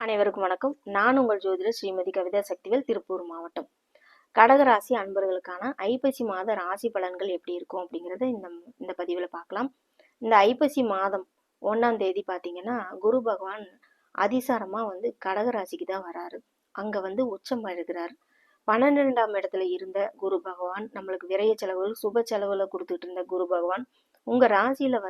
அனைவருக்கும் வணக்கம். நான் உங்கள் ஜோதிடர் ஸ்ரீமதி கவிதா சக்திவேல், திருப்பூர் மாவட்டம். கடகராசி அன்பர்களுக்கான ஐப்பசி மாத ராசி பலன்கள் எப்படி இருக்கும் அப்படிங்கிறத இந்த பதிவில் பார்க்கலாம். இந்த ஐப்பசி மாதம் 1ஆம் தேதி பார்த்தீங்கன்னா குரு பகவான் அதிசாரமா கடகராசிக்கு தான் வராரு. அங்க உச்சம் அடைகிறார். 12ஆம் இடத்துல இருந்த குரு பகவான் நம்மளுக்கு விரைய செலவுகள் சுப செலவுல கொடுத்துட்டு இருந்த குரு பகவான் உங்க ராசியில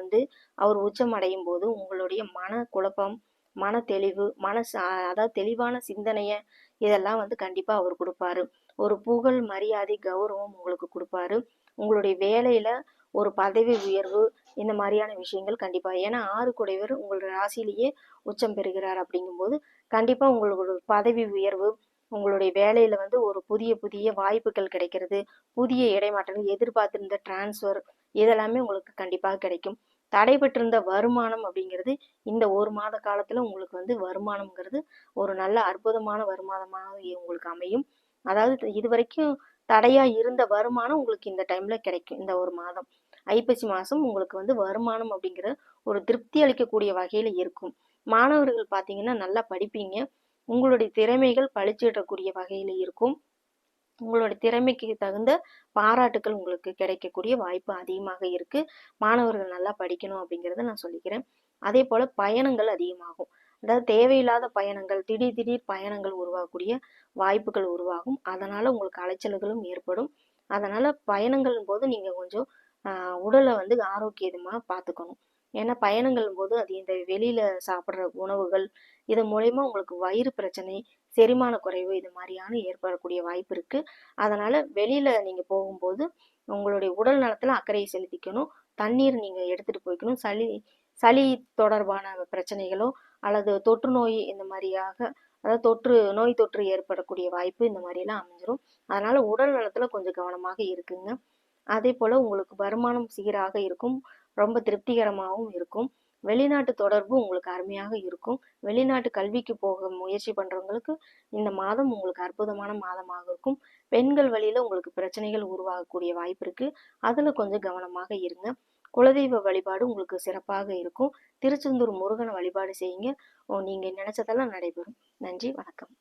அவர் உச்சம் அடையும் போது உங்களுடைய மன குழப்பம், மன தெளிவு, அதாவது தெளிவான சிந்தனைய இதெல்லாம் கண்டிப்பா அவர் கொடுப்பாரு. ஒரு புகழ், மரியாதை, கௌரவம் உங்களுக்கு கொடுப்பாரு. உங்களுடைய வேலையில ஒரு பதவி உயர்வு, இந்த மாதிரியான விஷயங்கள் கண்டிப்பா. ஏன்னா 6 குடைவர் உங்களுடைய ராசியிலேயே உச்சம் பெறுகிறார். அப்படிங்கும்போது கண்டிப்பா உங்களுக்கு பதவி உயர்வு, உங்களுடைய வேலையில ஒரு புதிய புதிய வாய்ப்புகள் கிடைக்கிறது, புதிய இடைமாற்றங்கள், எதிர்பார்த்திருந்த டிரான்ஸ்ஃபர் இதெல்லாமே உங்களுக்கு கண்டிப்பாக கிடைக்கும். தடைபட்டிருந்த வருமானம் அப்படிங்கிறது இந்த ஒரு மாத காலத்துல உங்களுக்கு வருமானம்ங்கிறது ஒரு நல்ல அற்புதமான வருமானமாக உங்களுக்கு அமையும். அதாவது இது வரைக்கும் தடையா இருந்த வருமானம் உங்களுக்கு இந்த டைம்ல கிடைக்கும். இந்த ஒரு மாதம் ஐப்பசி மாசம் உங்களுக்கு வருமானம் அப்படிங்கிற ஒரு திருப்தி அளிக்கக்கூடிய வகையில இருக்கும். மாணவர்கள் பார்த்தீங்கன்னா நல்லா படிப்பீங்க. உங்களுடைய திறமைகள் பளிச்சிடக்கூடிய வகையில இருக்கும். உங்களோட திறமைக்கு தகுந்த பாராட்டுக்கள் உங்களுக்கு கிடைக்கக்கூடிய வாய்ப்பு அதிகமாக இருக்கு. மாணவர்கள் நல்லா படிக்கணும் அப்படிங்கிறத நான் சொல்லிக்கிறேன். அதே போல பயணங்கள் அதிகமாகும். அதாவது தேவையில்லாத பயணங்கள், திடீர் பயணங்கள் உருவாகக்கூடிய வாய்ப்புகள் உருவாகும். அதனால உங்களுக்கு அலைச்சல்களும் ஏற்படும். அதனால பயணங்கள் போது நீங்க கொஞ்சம் உடலை ஆரோக்கியமா பார்த்துக்கணும். ஏன்னா பயணங்கள் போது அது இந்த வெளியில சாப்பிட்ற உணவுகள் இது மூலயமா உங்களுக்கு வயிறு பிரச்சனை, செரிமான குறைவு இது மாதிரியான ஏற்படக்கூடிய வாய்ப்பு இருக்கு. அதனால வெளியில நீங்க போகும்போது உங்களுடைய உடல் நலத்துல அக்கறையை செலுத்திக்கணும். தண்ணீர் நீங்க எடுத்துட்டு போய்க்கணும். சளி தொடர்பான பிரச்சனைகளோ அல்லது தொற்று நோய் இந்த மாதிரியாக, அதாவது நோய் தொற்று ஏற்படக்கூடிய வாய்ப்பு இந்த மாதிரி எல்லாம் அமைஞ்சிரும். அதனால உடல் நலத்துல கொஞ்சம் கவனமாக இருக்குங்க. அதே போல உங்களுக்கு வருமானம் சீராக இருக்கும், ரொம்ப திருப்திகரமாகவும் இருக்கும். வெளிநாட்டு தொடர்பு உங்களுக்கு அருமையாக இருக்கும். வெளிநாட்டு கல்விக்கு போக முயற்சி பண்றவங்களுக்கு இந்த மாதம் உங்களுக்கு அற்புதமான மாதமாக இருக்கும். பெண்கள் வழியில உங்களுக்கு பிரச்சனைகள் உருவாகக்கூடிய வாய்ப்பு இருக்கு. அதுல கொஞ்சம் கவனமாக இருங்க. குலதெய்வ வழிபாடு உங்களுக்கு சிறப்பாக இருக்கும். திருச்செந்தூர் முருகனை வழிபாடு செய்யுங்க. நீங்க நினைச்சதெல்லாம் நடைபெறும். நன்றி, வணக்கம்.